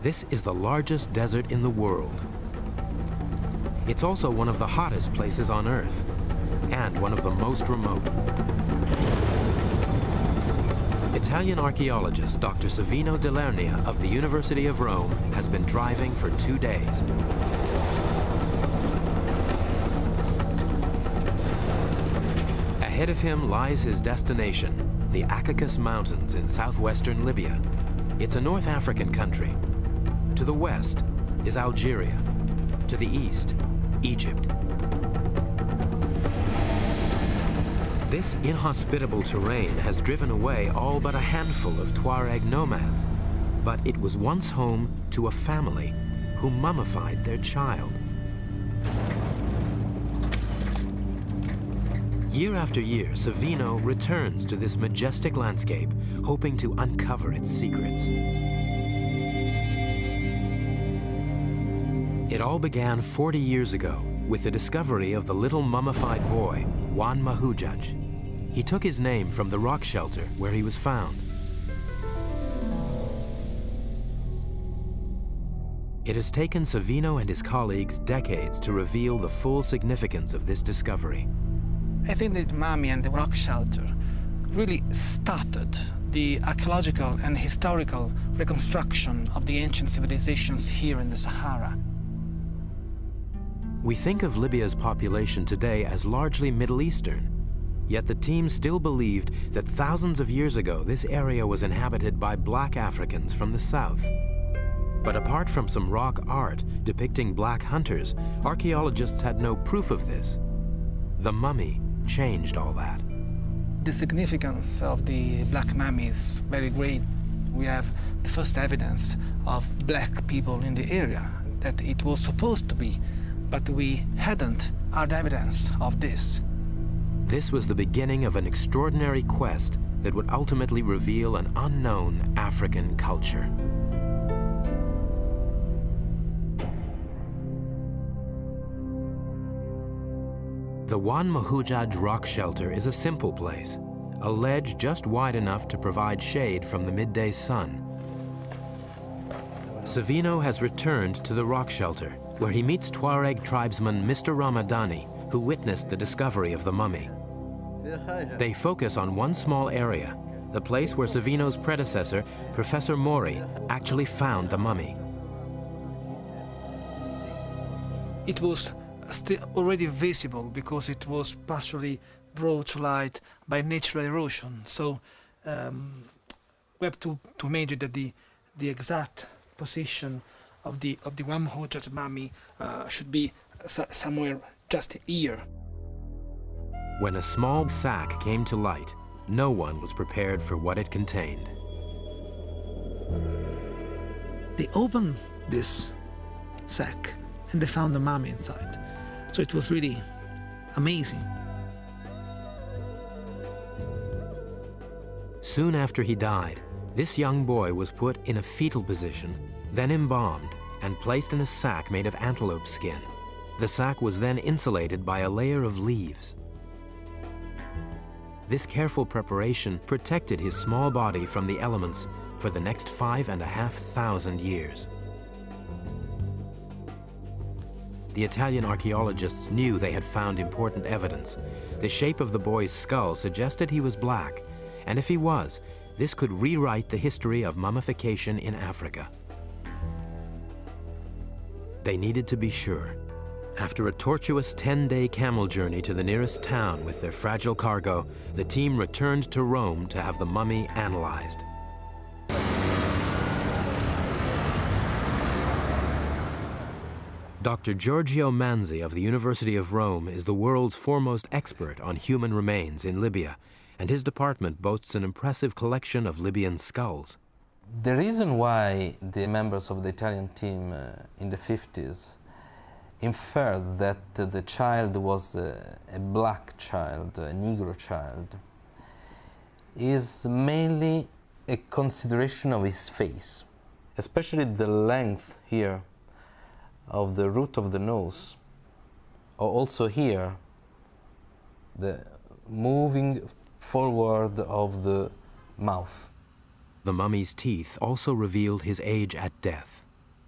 This is the largest desert in the world. It's also one of the hottest places on Earth, and one of the most remote. Italian archaeologist Dr. Savino Dell'Ernia of the University of Rome has been driving for 2 days. Ahead of him lies his destination, the Akakos Mountains in southwestern Libya. It's a North African country. To the west is Algeria. To the east, Egypt. This inhospitable terrain has driven away all but a handful of Tuareg nomads, but it was once home to a family who mummified their child. Year after year, Savino returns to this majestic landscape, hoping to uncover its secrets. It all began 40 years ago with the discovery of the little mummified boy, Juan Mahujaj. He took his name from the rock shelter where he was found. It has taken Savino and his colleagues decades to reveal the full significance of this discovery. I think that mummy and the rock shelter really started the archaeological and historical reconstruction of the ancient civilizations here in the Sahara. We think of Libya's population today as largely Middle Eastern, yet the team still believed that thousands of years ago this area was inhabited by black Africans from the south. But apart from some rock art depicting black hunters, archaeologists had no proof of this. The mummy changed all that. The significance of the black mummy is very great. We have the first evidence of black people in the area, that it was supposed to be, but we hadn't hard evidence of this. This was the beginning of an extraordinary quest that would ultimately reveal an unknown African culture. The Juan Mahujaj rock shelter is a simple place, a ledge just wide enough to provide shade from the midday sun. Savino has returned to the rock shelter, where he meets Tuareg tribesman Mr. Ramadani, who witnessed the discovery of the mummy. They focus on one small area, the place where Savino's predecessor, Professor Mori, actually found the mummy. It was still already visible because it was partially brought to light by natural erosion. So we have to imagine that the exact position of the Juan Mahujaj mummy should be somewhere just here. When a small sack came to light, no one was prepared for what it contained. They opened this sack and they found the mummy inside. So it was really amazing. Soon after he died, this young boy was put in a fetal position, then embalmed, and placed in a sack made of antelope skin. The sack was then insulated by a layer of leaves. This careful preparation protected his small body from the elements for the next 5,500 years. The Italian archaeologists knew they had found important evidence. The shape of the boy's skull suggested he was black, and if he was, this could rewrite the history of mummification in Africa. They needed to be sure. After a tortuous 10-day camel journey to the nearest town with their fragile cargo, the team returned to Rome to have the mummy analyzed. Dr. Giorgio Manzi of the University of Rome is the world's foremost expert on human remains in Libya, and his department boasts an impressive collection of Libyan skulls. The reason why the members of the Italian team in the 50s inferred that the child was a black child, a Negro child, is mainly a consideration of his face, especially the length here of the root of the nose, or also here, the moving forward of the mouth. The mummy's teeth also revealed his age at death.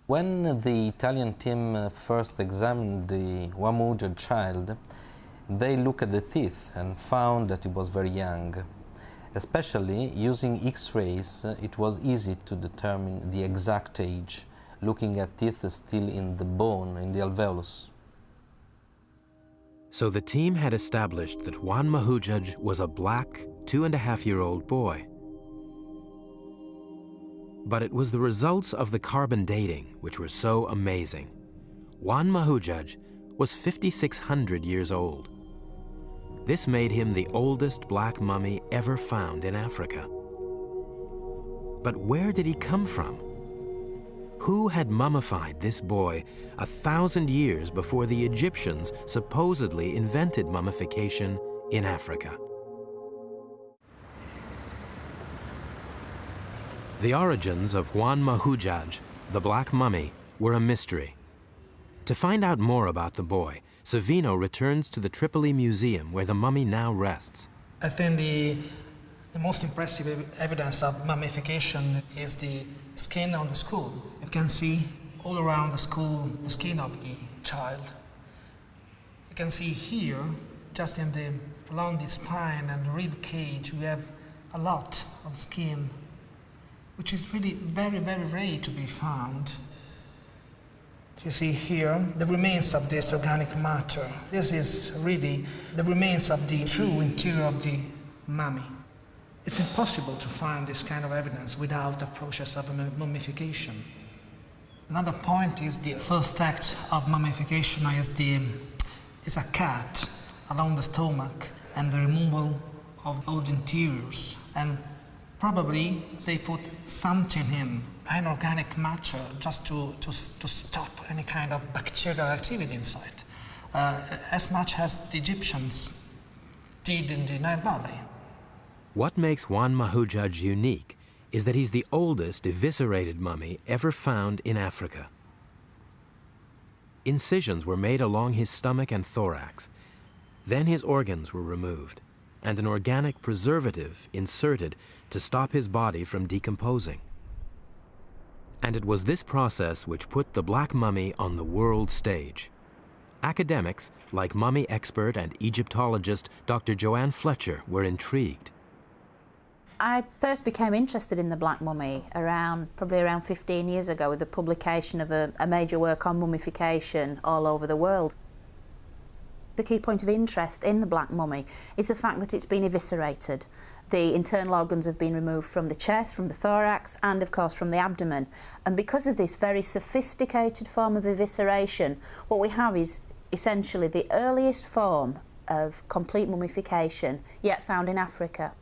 When the Italian team first examined the Ouammoudia child, they looked at the teeth and found that it was very young. Especially using X-rays, it was easy to determine the exact age, looking at teeth still in the bone, in the alveolus. So the team had established that Juan Mahudzaj was a black, 2.5-year-old boy. But it was the results of the carbon dating which were so amazing. Juan Mahudzaj was 5,600 years old. This made him the oldest black mummy ever found in Africa. But where did he come from? Who had mummified this boy 1,000 years before the Egyptians supposedly invented mummification in Africa? The origins of Juan Mahudzaj, the Black Mummy, were a mystery. To find out more about the boy, Savino returns to the Tripoli Museum where the mummy now rests. I think the most impressive evidence of mummification is the skin on the skull. You can see all around the skull the skin of the child. You can see here, just along the spine and the rib cage, we have a lot of skin, which is really very, very rare to be found. You see here the remains of this organic matter. This is really the remains of the true interior of the mummy. It's impossible to find this kind of evidence without a process of mummification. Another point is the first act of mummification is a cut along the stomach and the removal of all the interiors. And probably they put something in, inorganic matter, just to stop any kind of bacterial activity inside, as much as the Egyptians did in the Nile Valley. What makes Juan Mahudzaj unique is that he's the oldest eviscerated mummy ever found in Africa. Incisions were made along his stomach and thorax. Then his organs were removed, and an organic preservative inserted to stop his body from decomposing. And it was this process which put the Black Mummy on the world stage. Academics, like mummy expert and Egyptologist Dr. Joanne Fletcher, were intrigued. I first became interested in the Black Mummy probably around 15 years ago with the publication of a major work on mummification all over the world. The key point of interest in the Black Mummy is the fact that it's been eviscerated. The internal organs have been removed from the chest, from the thorax, and of course from the abdomen. And because of this very sophisticated form of evisceration, what we have is essentially the earliest form of complete mummification yet found in Africa.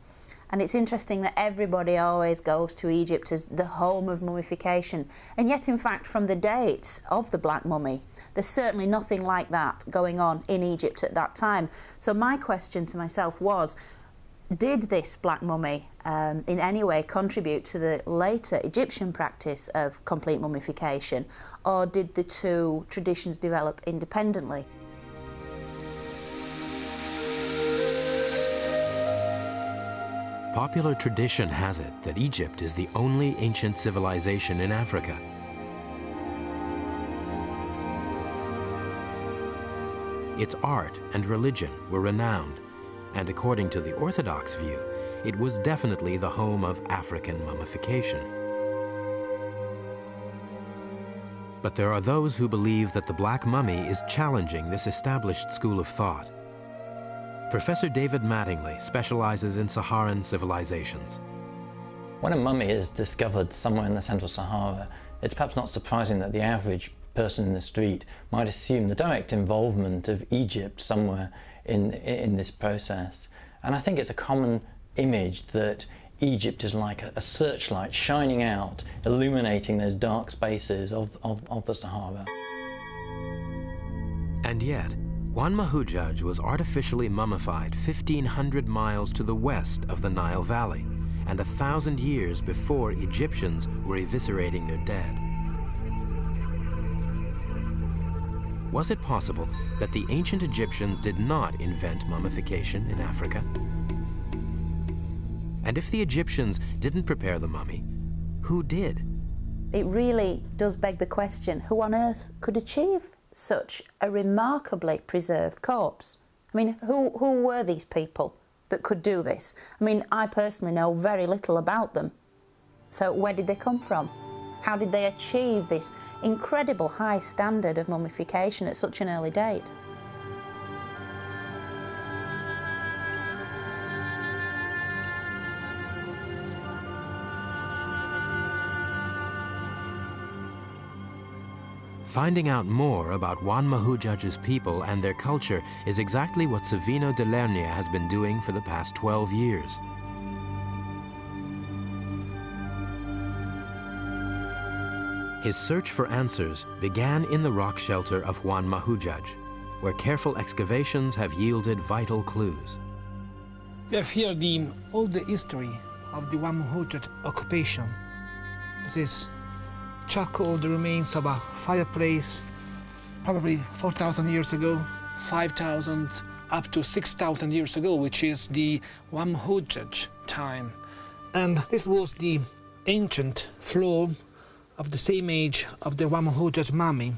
And it's interesting that everybody always goes to Egypt as the home of mummification. And yet, in fact, from the dates of the Black Mummy, there's certainly nothing like that going on in Egypt at that time. So my question to myself was, did this Black Mummy in any way contribute to the later Egyptian practice of complete mummification, or did the two traditions develop independently? Popular tradition has it that Egypt is the only ancient civilization in Africa. Its art and religion were renowned, and according to the Orthodox view, it was definitely the home of African mummification. But there are those who believe that the Black Mummy is challenging this established school of thought. Professor David Mattingly specializes in Saharan civilizations. When a mummy is discovered somewhere in the Central Sahara, it's perhaps not surprising that the average person in the street might assume the direct involvement of Egypt somewhere in this process. And I think it's a common image that Egypt is like a searchlight shining out, illuminating those dark spaces of the Sahara. And yet, Juan Mahudzaj was artificially mummified 1,500 miles to the west of the Nile Valley, and 1,000 years before Egyptians were eviscerating their dead. Was it possible that the ancient Egyptians did not invent mummification in Africa? And if the Egyptians didn't prepare the mummy, who did? it really does beg the question, who on earth could achieve such a remarkably preserved corpse? I mean, who were these people that could do this? I mean, I personally know very little about them. So where did they come from? How did they achieve this incredible high standard of mummification at such an early date? Finding out more about Juan Mahujaj's people and their culture is exactly what Savino de Lernia has been doing for the past 12 years. His search for answers began in the rock shelter of Juan Mahujaj, where careful excavations have yielded vital clues. We have here all the history of the Juan Mahujaj occupation. This is charcoal, the remains of a fireplace, probably 4,000 years ago, 5,000 up to 6,000 years ago, which is the Juan Mahujaj time. And this was the ancient floor of the same age of the Juan Mahujaj mummy.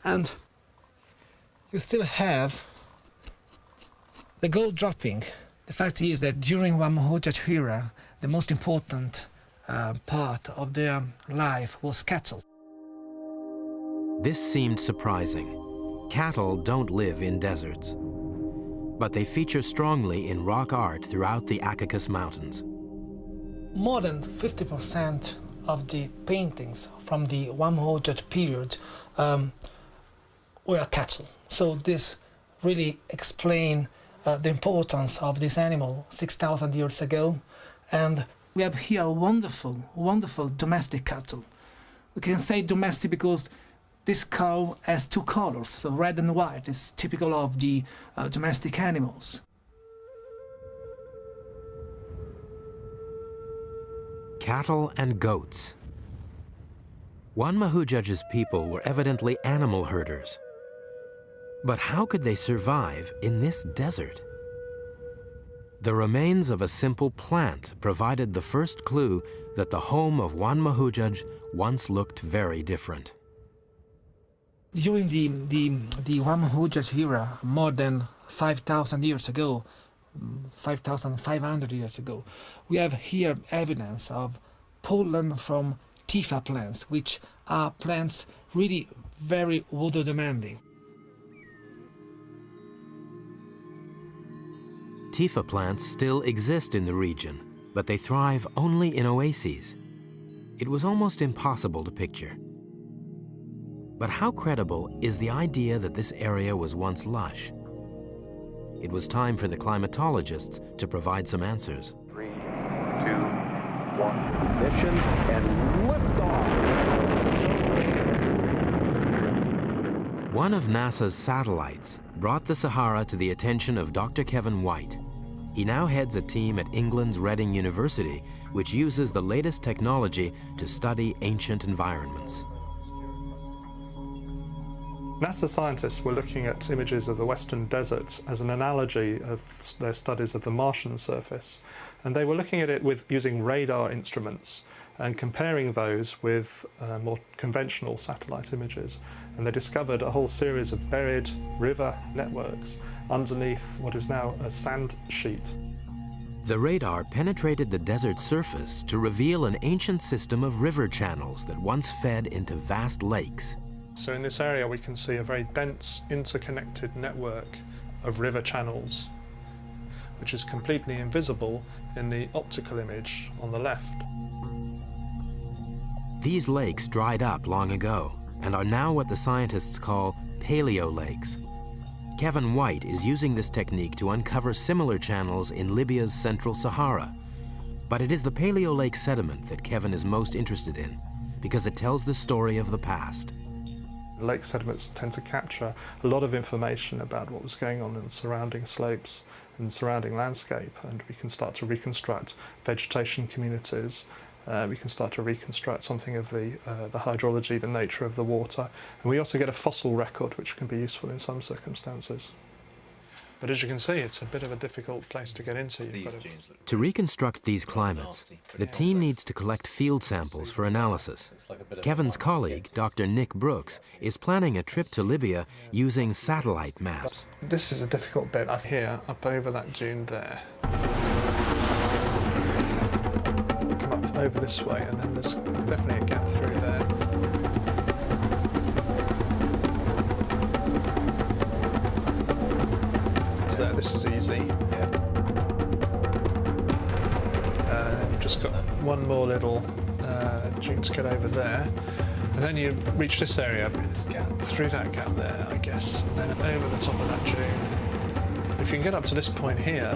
And you still have the gold dropping. The fact is that during Juan Mahujaj era, the most important part of their life was cattle. This seemed surprising. Cattle don't live in deserts, but they feature strongly in rock art throughout the Akakos Mountains. More than 50% of the paintings from the Juan Mahujaj period were cattle. So this really explains the importance of this animal 6,000 years ago. And we have here wonderful, wonderful domestic cattle. We can say domestic because this cow has two colors, so red and white is typical of the domestic animals. Cattle and goats. Juan Mahujaj's people were evidently animal herders. But how could they survive in this desert? The remains of a simple plant provided the first clue that the home of Juan Mahujaj once looked very different. During the Juan Mahujaj era, more than 5,000 years ago, 5,500 years ago, we have here evidence of pollen from Typha plants, which are plants really very water demanding. Typha plants still exist in the region, but they thrive only in oases. It was almost impossible to picture. But how credible is the idea that this area was once lush? It was time for the climatologists to provide some answers. 3, 2, 1, mission and liftoff. One of NASA's satellites brought the Sahara to the attention of Dr. Kevin White. He now heads a team at England's Reading University, which uses the latest technology to study ancient environments. NASA scientists were looking at images of the Western Desert as an analogy of their studies of the Martian surface. And they were looking at it using radar instruments and comparing those with more conventional satellite images. And they discovered a whole series of buried river networks underneath what is now a sand sheet. The radar penetrated the desert surface to reveal an ancient system of river channels that once fed into vast lakes. So in this area we can see a very dense, interconnected network of river channels, which is completely invisible in the optical image on the left. These lakes dried up long ago and are now what the scientists call paleo lakes. Kevin White is using this technique to uncover similar channels in Libya's Central Sahara. But it is the paleo lake sediment that Kevin is most interested in because it tells the story of the past. Lake sediments tend to capture a lot of information about what was going on in the surrounding slopes and surrounding landscape, and we can start to reconstruct vegetation communities. We can start to reconstruct something of the hydrology, the nature of the water, and we also get a fossil record which can be useful in some circumstances. But as you can see, it's a bit of a difficult place to get into. To reconstruct these climates, the team needs to collect field samples for analysis. Kevin's colleague, Dr. Nick Brooks, is planning a trip to Libya using satellite maps. This is a difficult bit up here, up over that dune there. Come up over this way, and then there's definitely a gap through there. So this is easy. You've just got one more little dune to get over there. And then you reach this area, through that gap there, I guess, and then over the top of that dune. If you can get up to this point here,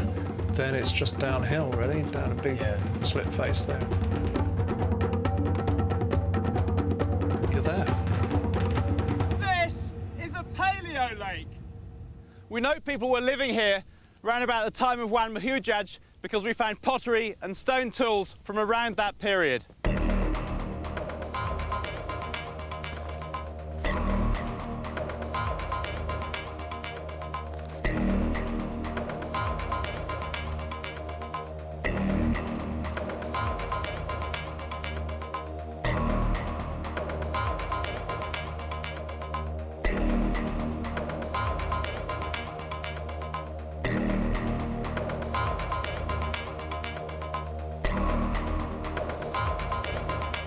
then it's just downhill, really, down a big slit face there. You're there. This is a paleo lake. We know people were living here around about the time of Wad Mahujaj because we found pottery and stone tools from around that period.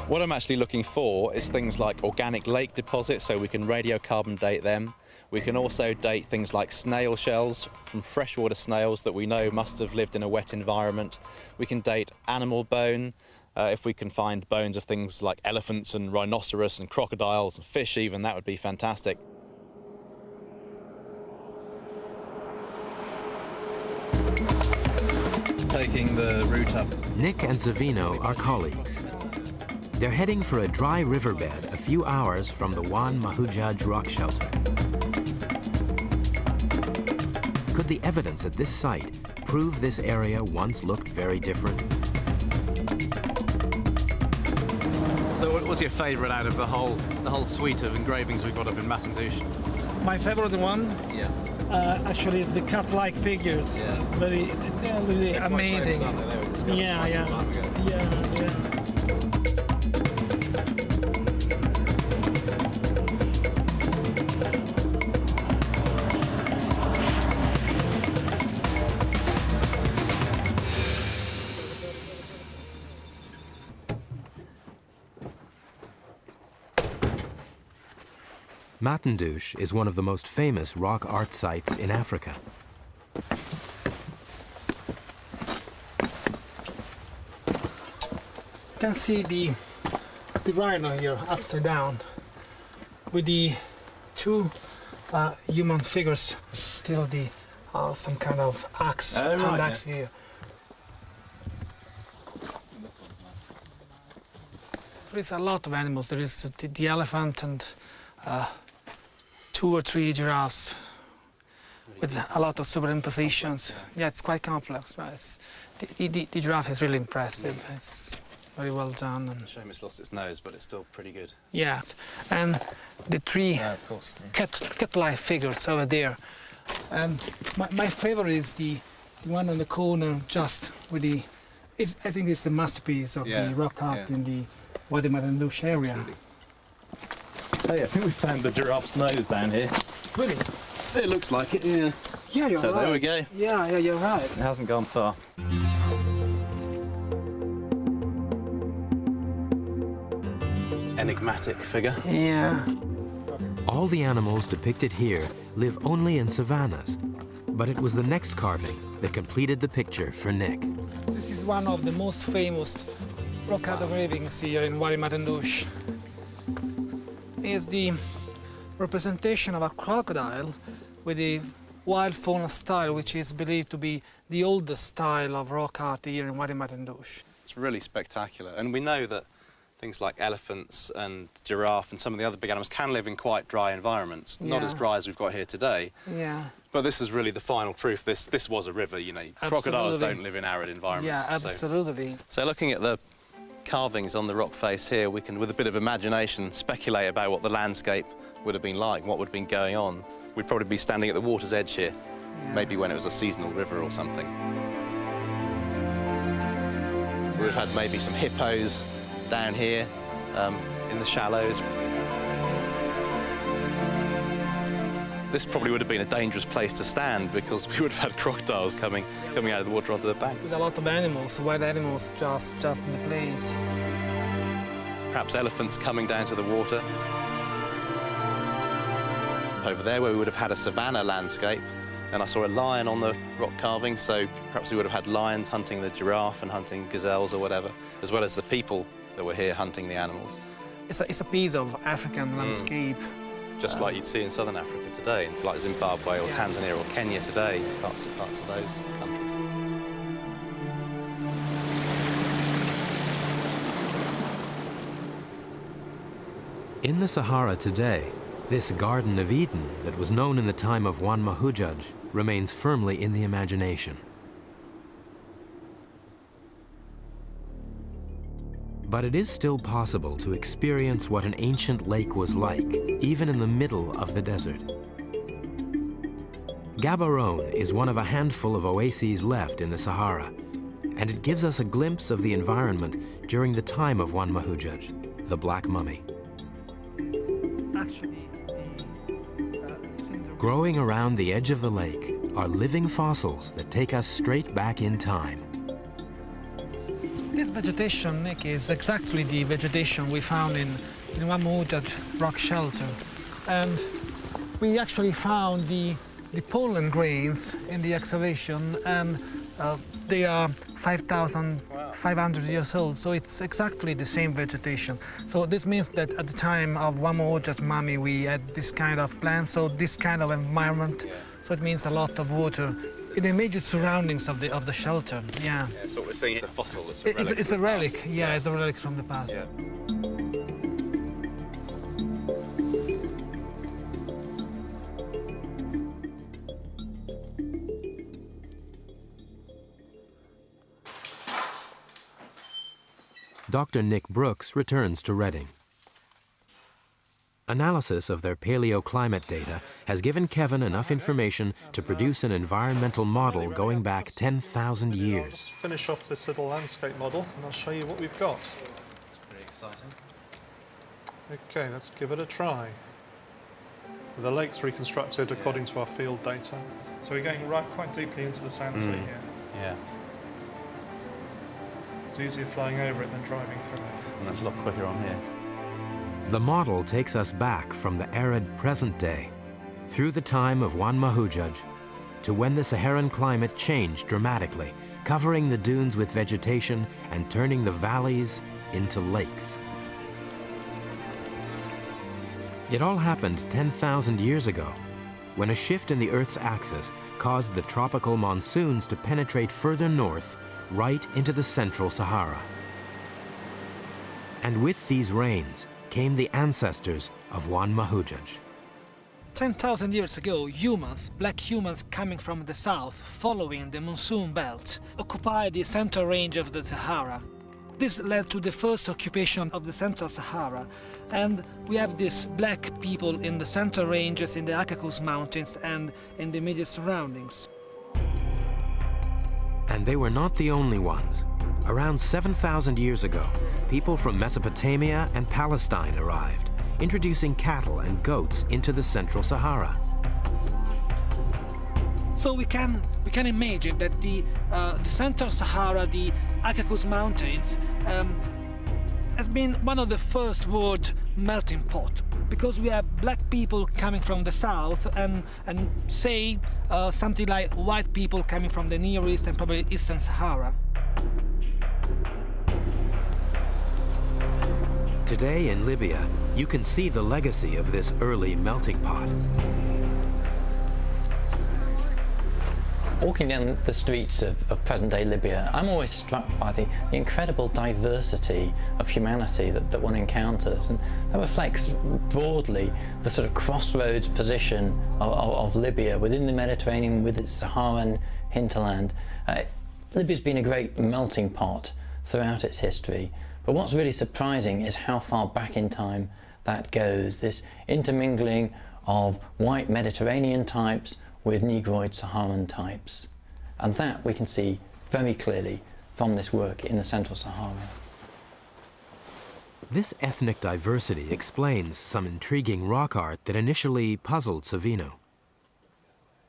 What I'm actually looking for is things like organic lake deposits, so we can radiocarbon date them. We can also date things like snail shells from freshwater snails that we know must have lived in a wet environment. We can date animal bone, if we can find bones of things like elephants and rhinoceros and crocodiles and fish even, that would be fantastic. Taking the route up. Nick and Savino are colleagues. They're heading for a dry riverbed a few hours from the Wad Mahujaj rock shelter. Could the evidence at this site prove this area once looked very different? So what was your favourite out of the whole suite of engravings we've got up in Masandouche? My favorite one, Yeah. actually, is the cat-like figures. Yeah. It's really amazing. Yeah. Masandouche is one of the most famous rock art sites in Africa. You can see the rhino here upside down with the two human figures. Still the some kind of axe, hand axe here. There is a lot of animals. There is the elephant and 2 or 3 giraffes with a lot of superimpositions. Yeah, it's quite complex. But the giraffe is really impressive. It's very well done. And Shame it's lost its nose, but it's still pretty good. yeah, and the 3 cat-like figures over there. And my favorite is the one on the corner, just with the. I think it's the masterpiece of the rock art in the Wadi Masandouche area. Absolutely. Hey, I think we found the giraffe's nose down here. Really? It looks like it, yeah. Yeah, you're So right. there we go. Yeah, you're right. It hasn't gone far. Enigmatic figure. Yeah. All the animals depicted here live only in savannas, but it was the next carving that completed the picture for Nick. This is one of the most famous rock art engravings here in Wadi Masandouche. It's the representation of a crocodile with the wild fauna style, which is believed to be the oldest style of rock art here in Wadi Masandouche. It's really spectacular, and we know that things like elephants and giraffe and some of the other big animals can live in quite dry environments, not as dry as we've got here today. Yeah. But this is really the final proof. This was a river, you know. Crocodiles don't live in arid environments. Yeah, absolutely. So looking at the carvings on the rock face here, we can, with a bit of imagination, speculate about what the landscape would have been like, what would have been going on. We'd probably be standing at the water's edge here. maybe when it was a seasonal river or something. We would have had maybe some hippos down here in the shallows. This probably would have been a dangerous place to stand because we would have had crocodiles coming out of the water onto the banks. There's a lot of animals, wild animals, just in the place. Perhaps elephants coming down to the water. Over there where we would have had a savanna landscape, and I saw a lion on the rock carving, so perhaps we would have had lions hunting the giraffe and hunting gazelles or whatever, as well as the people that were here hunting the animals. It's a piece of African landscape. Just like you'd see in southern Africa today, like Zimbabwe or Tanzania or Kenya today, parts of those countries. In the Sahara today, this Garden of Eden that was known in the time of Juan Mahujaj remains firmly in the imagination. But it is still possible to experience what an ancient lake was like, even in the middle of the desert. Gaborone is one of a handful of oases left in the Sahara, and it gives us a glimpse of the environment during the time of Juan Mahujaj, the Black Mummy. Actually, growing around the edge of the lake are living fossils that take us straight back in time. This vegetation, Nick, is exactly the vegetation we found in Juan Mahujaj rock shelter. And we actually found the pollen grains in the excavation, and they are 5,500 years old, so it's exactly the same vegetation. So this means that at the time of Juan Mahujaj's mummy we had this kind of plant, so this kind of environment, so it means a lot of water in the immediate surroundings of the shelter. Yeah. So what we're seeing is a fossil, It's a relic, yeah, it's a relic from the past. Yeah. Dr. Nick Brooks returns to Reading. Analysis of their paleoclimate data has given Kevin enough information to produce an environmental model going back 10,000 I'll years. just finish off this little landscape model and I'll show you what we've got. It's pretty exciting. Okay, let's give it a try. The lake's reconstructed according to our field data. So we're going quite deeply into the sand sea here. Yeah. It's easier flying over it than driving through it. And that's a lot quicker on here. The model takes us back from the arid present day, through the time of Juan Mahujaj, to when the Saharan climate changed dramatically, covering the dunes with vegetation and turning the valleys into lakes. It all happened 10,000 years ago, when a shift in the Earth's axis caused the tropical monsoons to penetrate further north, right into the central Sahara. And with these rains came the ancestors of Juan Mahujaj. 10,000 years ago, humans, black humans coming from the south, following the monsoon belt, occupied the central range of the Sahara. This led to the first occupation of the central Sahara, and we have these black people in the central ranges in the Caucasus Mountains and in the immediate surroundings. And they were not the only ones. Around 7,000 years ago, people from Mesopotamia and Palestine arrived, introducing cattle and goats into the central Sahara. So we can imagine that the central Sahara, the Caucasus Mountains, has been one of the first world melting pot, because we have black people coming from the south and say something like white people coming from the Near East and probably Eastern Sahara. Today in Libya, you can see the legacy of this early melting pot. Walking down the streets of present-day Libya, I'm always struck by the incredible diversity of humanity that one encounters, and that reflects broadly the sort of crossroads position of Libya within the Mediterranean with its Saharan hinterland. Libya's been a great melting pot throughout its history, but what's really surprising is how far back in time that goes, this intermingling of white Mediterranean types with Negroid Saharan types. And that we can see very clearly from this work in the Central Sahara. This ethnic diversity explains some intriguing rock art that initially puzzled Savino.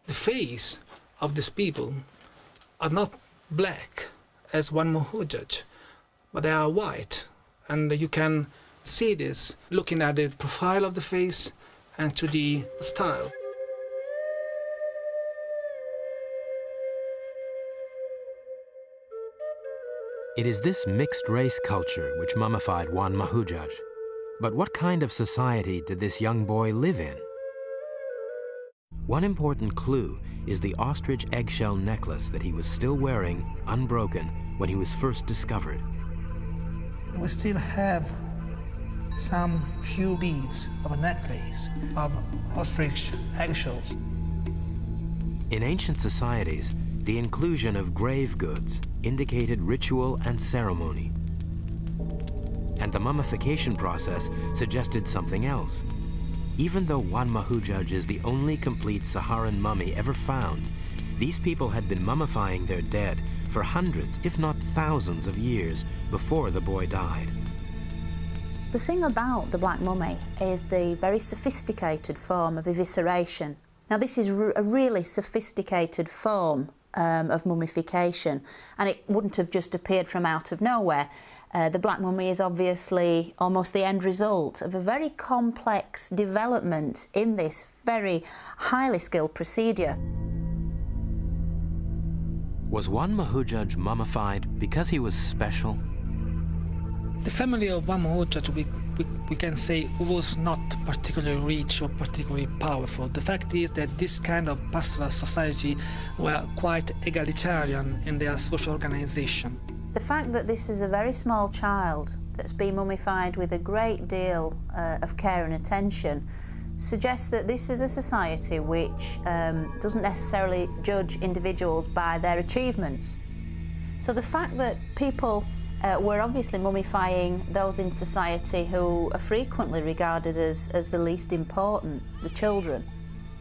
The face of these people are not black as one Mahujaj, but they are white. And you can see this looking at the profile of the face and to the style. It is this mixed-race culture which mummified Juan Mahujaj. But what kind of society did this young boy live in? One important clue is the ostrich eggshell necklace that he was still wearing, unbroken, when he was first discovered. We still have some few beads of a necklace of ostrich eggshells. In ancient societies, the inclusion of grave goods indicated ritual and ceremony. And the mummification process suggested something else. Even though Juan Mahujaj is the only complete Saharan mummy ever found, these people had been mummifying their dead for hundreds, if not thousands of years before the boy died. The thing about the Black Mummy is the very sophisticated form of evisceration. Now, this is a really sophisticated form of mummification, and it wouldn't have just appeared from out of nowhere. The Black Mummy is obviously almost the end result of a very complex development in this very highly skilled procedure. Was Juan Mahujaj mummified because he was special? The family of Juan Mahujaj, we can say, was not particularly rich or particularly powerful. The fact is that this kind of pastoral society were quite egalitarian in their social organization. The fact that this is a very small child that's been mummified with a great deal of care and attention suggests that this is a society which doesn't necessarily judge individuals by their achievements. So the fact that people were obviously mummifying those in society who are frequently regarded as the least important, the children,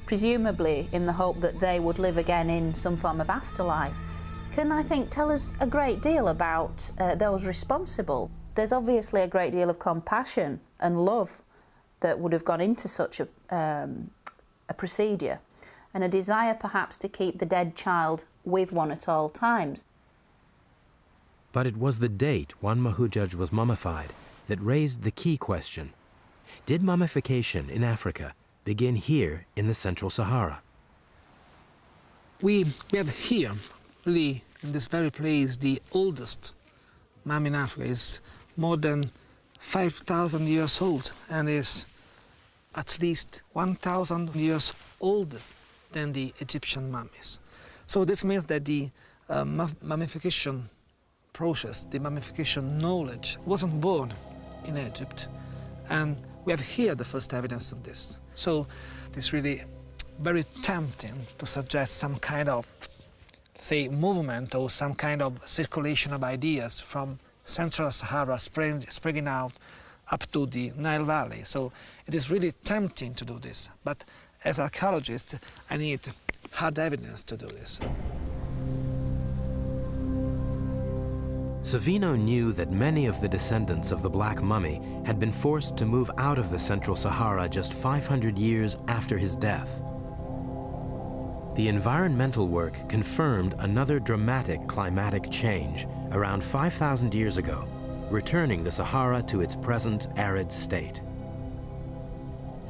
presumably in the hope that they would live again in some form of afterlife, can, I think, tell us a great deal about those responsible. There's obviously a great deal of compassion and love that would have gone into such a procedure, and a desire perhaps to keep the dead child with one at all times. But it was the date Juan Mahujaj was mummified that raised the key question. Did mummification in Africa begin here in the Central Sahara? We have here, really, in this very place, the oldest mummy in Africa. Is more than 5,000 years old and is at least 1,000 years older than the Egyptian mummies. So this means that the mummification process, the mummification knowledge, wasn't born in Egypt, and we have here the first evidence of this. So it's really very tempting to suggest some kind of, say, movement or some kind of circulation of ideas from Central Sahara spreading out up to the Nile Valley. So it is really tempting to do this, but as an archaeologist, I need hard evidence to do this. Savino knew that many of the descendants of the Black Mummy had been forced to move out of the Central Sahara just 500 years after his death. The environmental work confirmed another dramatic climatic change around 5,000 years ago, returning the Sahara to its present arid state.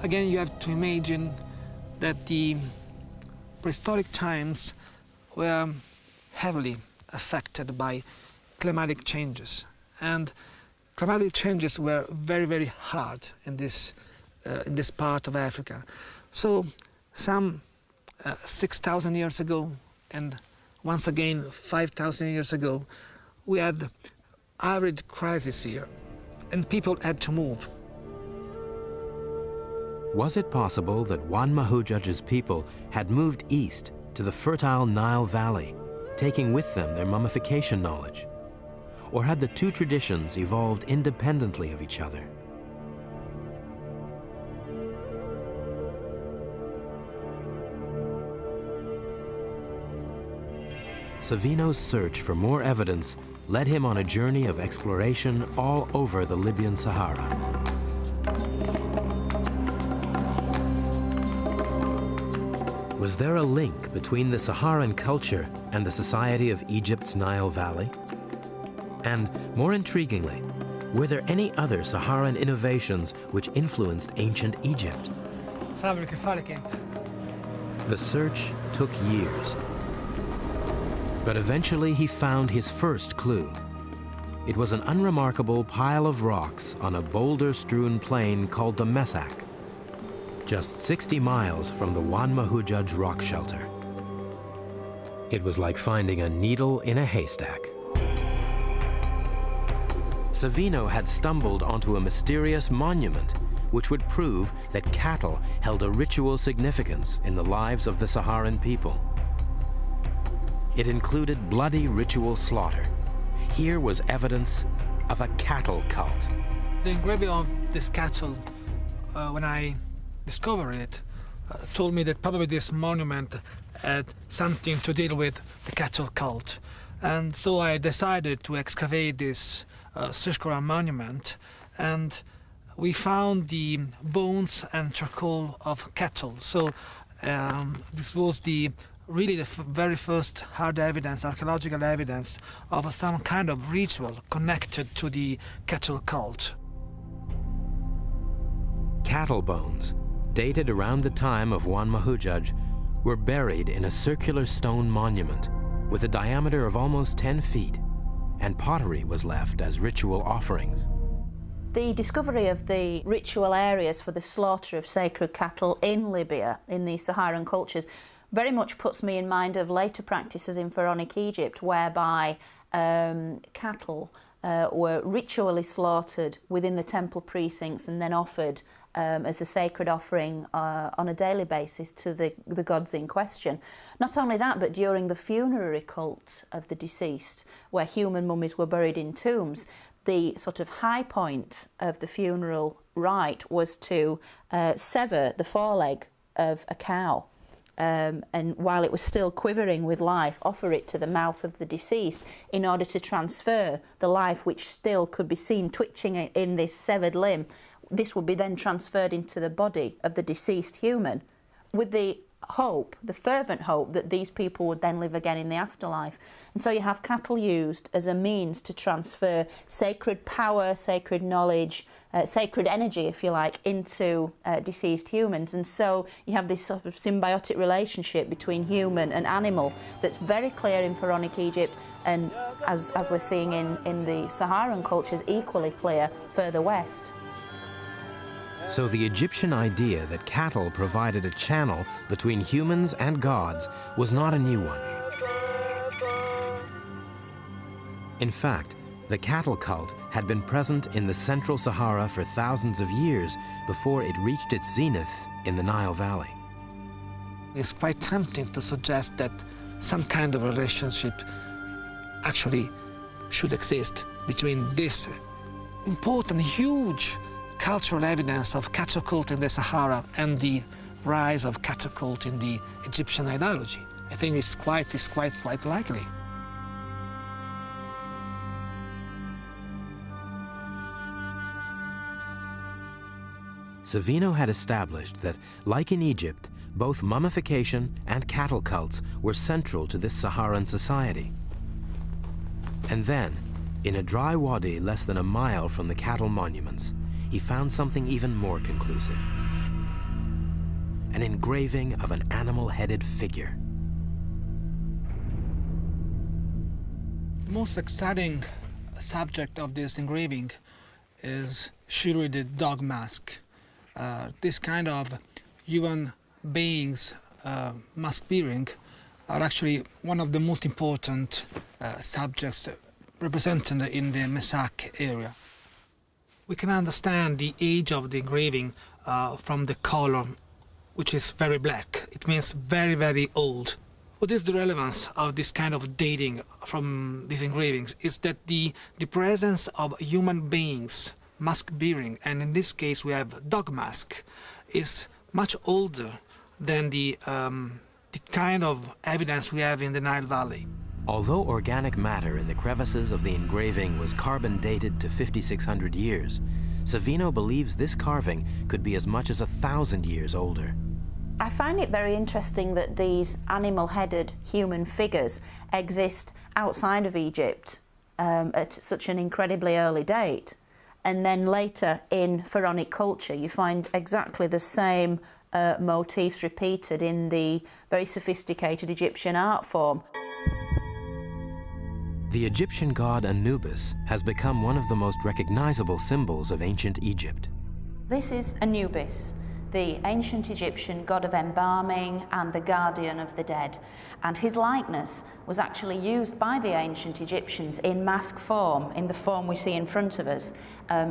Again, you have to imagine that the prehistoric times were heavily affected by climatic changes, and climatic changes were very, very hard in this part of Africa. So some 6,000 years ago, and once again 5,000 years ago, we had arid crisis here, and people had to move. Was it possible that Juan Mahujaj's people had moved east to the fertile Nile Valley, taking with them their mummification knowledge? Or had the two traditions evolved independently of each other? Savino's search for more evidence led him on a journey of exploration all over the Libyan Sahara. Was there a link between the Saharan culture and the society of Egypt's Nile Valley? And more intriguingly, were there any other Saharan innovations which influenced ancient Egypt? The search took years. But eventually he found his first clue. It was an unremarkable pile of rocks on a boulder-strewn plain called the Mesak, just 60 miles from the Wad Mahujaj rock shelter. It was like finding a needle in a haystack. Savino had stumbled onto a mysterious monument which would prove that cattle held a ritual significance in the lives of the Saharan people. It included bloody ritual slaughter. Here was evidence of a cattle cult. The engraving of this cattle, when I discovered it, told me that probably this monument had something to deal with the cattle cult. And so I decided to excavate this circular monument, and we found the bones and charcoal of cattle. So this was really the very first hard evidence, archaeological evidence of some kind of ritual connected to the cattle cult. Cattle bones, dated around the time of Wad Mahujaj, were buried in a circular stone monument with a diameter of almost 10 feet, and pottery was left as ritual offerings. The discovery of the ritual areas for the slaughter of sacred cattle in Libya, in the Saharan cultures, very much puts me in mind of later practices in Pharaonic Egypt, whereby cattle were ritually slaughtered within the temple precincts and then offered as the sacred offering on a daily basis to the gods in question. Not only that, but during the funerary cult of the deceased, where human mummies were buried in tombs, the sort of high point of the funeral rite was to sever the foreleg of a cow, and while it was still quivering with life, offer it to the mouth of the deceased in order to transfer the life which still could be seen twitching in this severed limb. This would be then transferred into the body of the deceased human, with the hope, the fervent hope, that these people would then live again in the afterlife. And so you have cattle used as a means to transfer sacred power, sacred knowledge, sacred energy, if you like, into deceased humans. And so you have this sort of symbiotic relationship between human and animal that's very clear in Pharaonic Egypt, and as we're seeing in the Saharan cultures, equally clear further west. So the Egyptian idea that cattle provided a channel between humans and gods was not a new one. In fact, the cattle cult had been present in the Central Sahara for thousands of years before it reached its zenith in the Nile Valley. It's quite tempting to suggest that some kind of relationship actually should exist between this important, huge cultural evidence of cattle cult in the Sahara and the rise of cattle cult in the Egyptian ideology. I think it's quite likely. Savino had established that, like in Egypt, both mummification and cattle cults were central to this Saharan society. And then, in a dry wadi less than a mile from the cattle monuments, he found something even more conclusive. An engraving of an animal-headed figure. The most exciting subject of this engraving is surely the dog mask. This kind of human beings mask-bearing are actually one of the most important subjects represented in the Mesak area. We can understand the age of the engraving from the color, which is very black. It means very, very old. What is the relevance of this kind of dating from these engravings is that the presence of human beings mask-bearing, and in this case we have dog mask, is much older than the kind of evidence we have in the Nile Valley. Although organic matter in the crevices of the engraving was carbon dated to 5,600 years, Savino believes this carving could be as much as 1,000 years older. I find it very interesting that these animal-headed human figures exist outside of Egypt at such an incredibly early date. And then later in pharaonic culture, you find exactly the same motifs repeated in the very sophisticated Egyptian art form. The Egyptian god Anubis has become one of the most recognizable symbols of ancient Egypt. This is Anubis, the ancient Egyptian god of embalming and the guardian of the dead. And his likeness was actually used by the ancient Egyptians in mask form, in the form we see in front of us,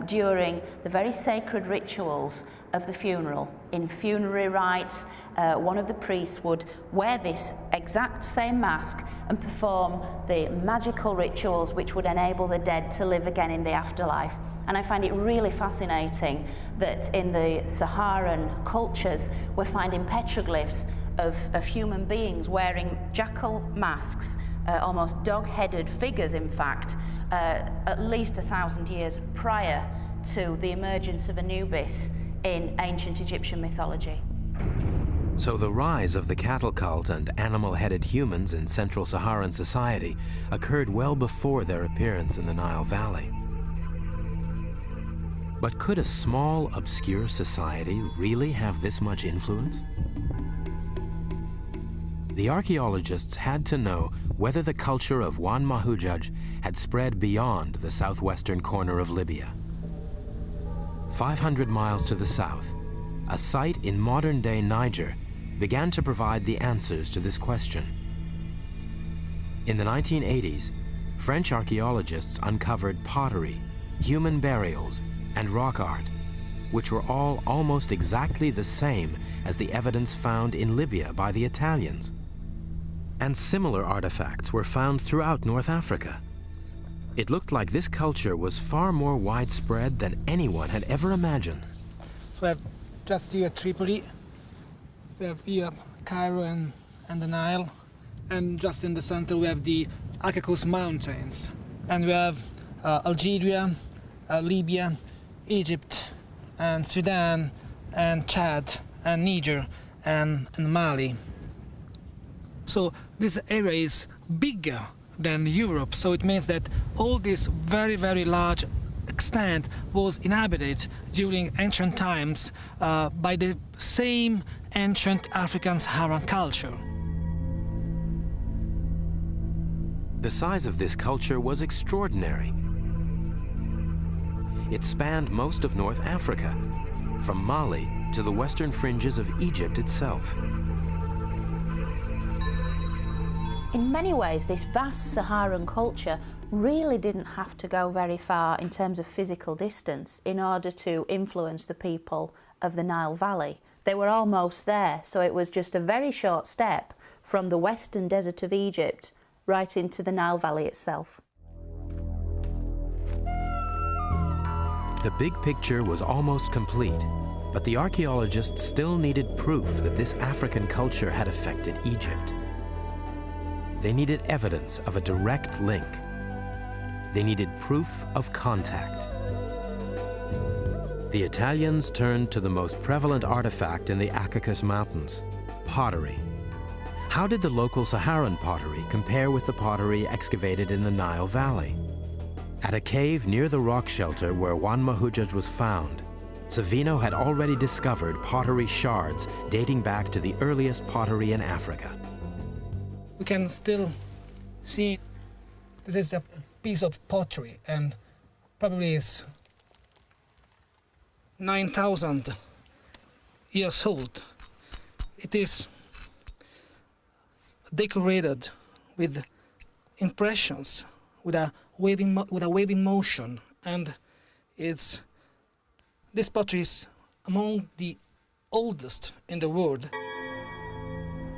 during the very sacred rituals of the funeral. In funerary rites, one of the priests would wear this exact same mask and perform the magical rituals which would enable the dead to live again in the afterlife. And I find it really fascinating that in the Saharan cultures we're finding petroglyphs of human beings wearing jackal masks, almost dog-headed figures in fact, at least 1,000 years prior to the emergence of Anubis in ancient Egyptian mythology. So the rise of the cattle cult and animal-headed humans in Central Saharan society occurred well before their appearance in the Nile Valley. But could a small, obscure society really have this much influence? The archaeologists had to know whether the culture of Juan Mahujaj had spread beyond the southwestern corner of Libya. 500 miles to the south, a site in modern-day Niger began to provide the answers to this question. In the 1980s, French archaeologists uncovered pottery, human burials, and rock art, which were all almost exactly the same as the evidence found in Libya by the Italians. And similar artifacts were found throughout North Africa. It looked like this culture was far more widespread than anyone had ever imagined. So we have just here Tripoli, we have here Cairo and the Nile, and just in the center we have the Caucasus Mountains. And we have Algeria, Libya, Egypt, and Sudan, and Chad, and Niger, and Mali. So this area is bigger than Europe, so it means that all this very, very large extent was inhabited during ancient times by the same ancient African Saharan culture. The size of this culture was extraordinary. It spanned most of North Africa, from Mali to the western fringes of Egypt itself. In many ways, this vast Saharan culture really didn't have to go very far in terms of physical distance in order to influence the people of the Nile Valley. They were almost there, so it was just a very short step from the western desert of Egypt right into the Nile Valley itself. The big picture was almost complete, but the archaeologists still needed proof that this African culture had affected Egypt. They needed evidence of a direct link. They needed proof of contact. The Italians turned to the most prevalent artifact in the Caucasus Mountains, pottery. How did the local Saharan pottery compare with the pottery excavated in the Nile Valley? At a cave near the rock shelter where Juan Mahujaj was found, Savino had already discovered pottery shards dating back to the earliest pottery in Africa. We can still see this is a piece of pottery and probably is 9,000 years old. It is decorated with impressions, with a waving motion, and this pottery is among the oldest in the world.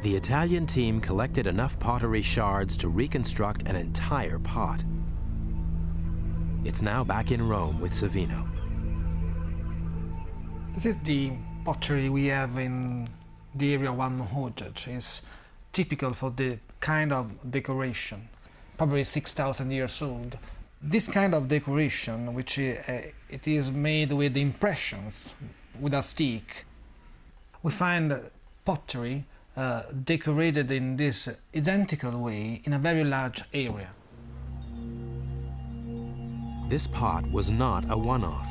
The Italian team collected enough pottery shards to reconstruct an entire pot. It's now back in Rome with Savino. This is the pottery we have in the area of Juan Mahujaj. It's typical for the kind of decoration. probably 6,000 years old. This kind of decoration, which it is made with impressions, with a stick, we find pottery decorated in this identical way in a very large area. This pot was not a one-off.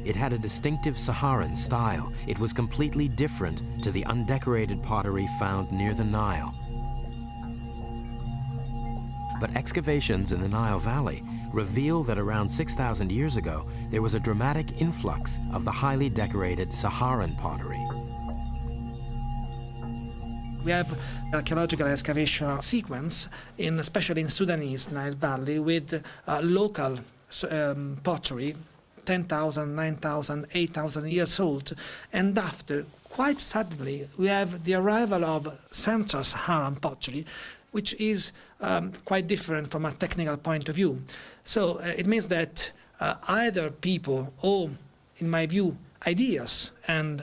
It had a distinctive Saharan style. It was completely different to the undecorated pottery found near the Nile. But excavations in the Nile Valley reveal that around 6,000 years ago, there was a dramatic influx of the highly decorated Saharan pottery. We have archaeological excavation sequence, especially in Sudanese Nile Valley, with local pottery, 10,000, 9,000, 8,000 years old. And after, quite suddenly, we have the arrival of Central Saharan pottery, which is quite different from a technical point of view. So it means that either people or, in my view, ideas and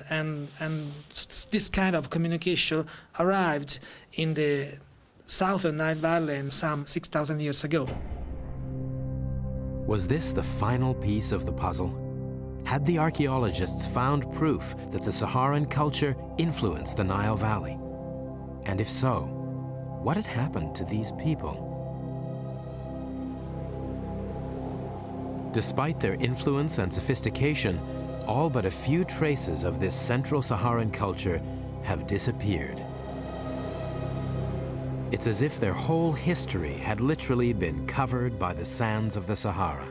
this kind of communication arrived in the southern Nile Valley some 6,000 years ago. Was this the final piece of the puzzle? Had the archaeologists found proof that the Saharan culture influenced the Nile Valley? And if so, what had happened to these people? Despite their influence and sophistication, all but a few traces of this Central Saharan culture have disappeared. It's as if their whole history had literally been covered by the sands of the Sahara.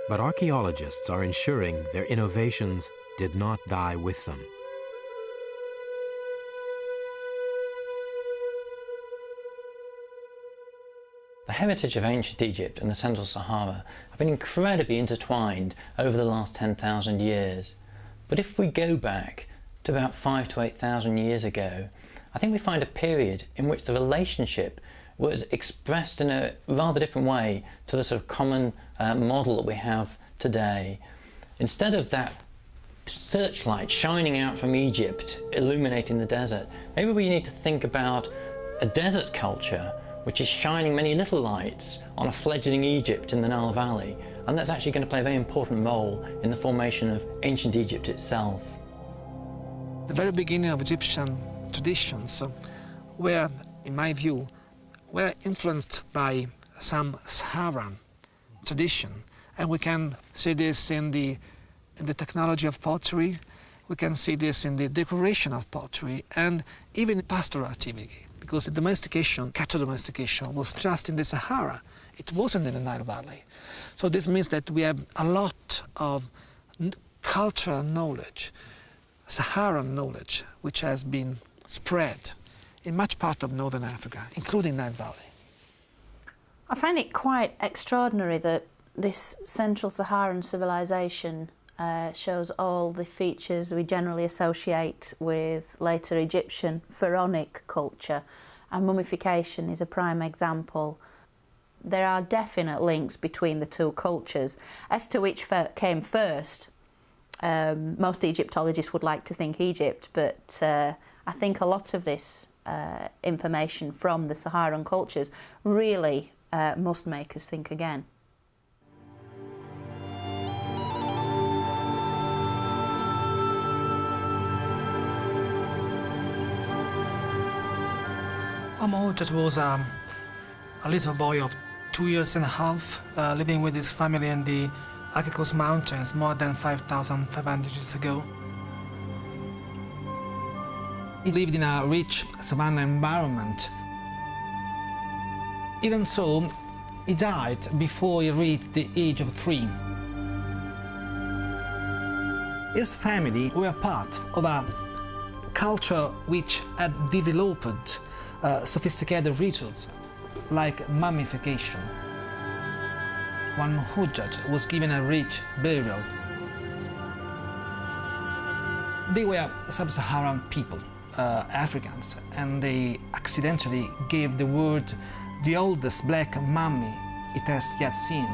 But archaeologists are ensuring their innovations did not die with them. The heritage of ancient Egypt and the Central Sahara have been incredibly intertwined over the last 10,000 years. But if we go back to about 5,000 to 8,000 years ago, I think we find a period in which the relationship was expressed in a rather different way to the sort of common model that we have today. Instead of that searchlight shining out from Egypt, illuminating the desert, maybe we need to think about a desert culture which is shining many little lights on a fledgling Egypt in the Nile Valley, and that's actually going to play a very important role in the formation of ancient Egypt itself. The very beginning of Egyptian traditions were, in my view, were influenced by some Saharan tradition, and we can see this in the technology of pottery, we can see this in the decoration of pottery, and even pastoral activity, because the domestication, cattle domestication, was just in the Sahara. It wasn't in the Nile Valley. So this means that we have a lot of cultural knowledge, Saharan knowledge, which has been spread in much part of northern Africa, including Nile Valley. I find it quite extraordinary that this Central Saharan civilization shows all the features we generally associate with later Egyptian pharaonic culture, and mummification is a prime example. There are definite links between the two cultures. As to which came first, most Egyptologists would like to think Egypt, but I think a lot of this information from the Saharan cultures really must make us think again. Amorges was a little boy of 2 years and a half, living with his family in the Akikos Mountains more than 5,500 years ago. He lived in a rich savanna environment. Even so, he died before he reached the age of 3. His family were part of a culture which had developed sophisticated rituals like mummification. One Hujjaj was given a rich burial. They were sub-Saharan people, Africans, and they accidentally gave the world the oldest black mummy it has yet seen.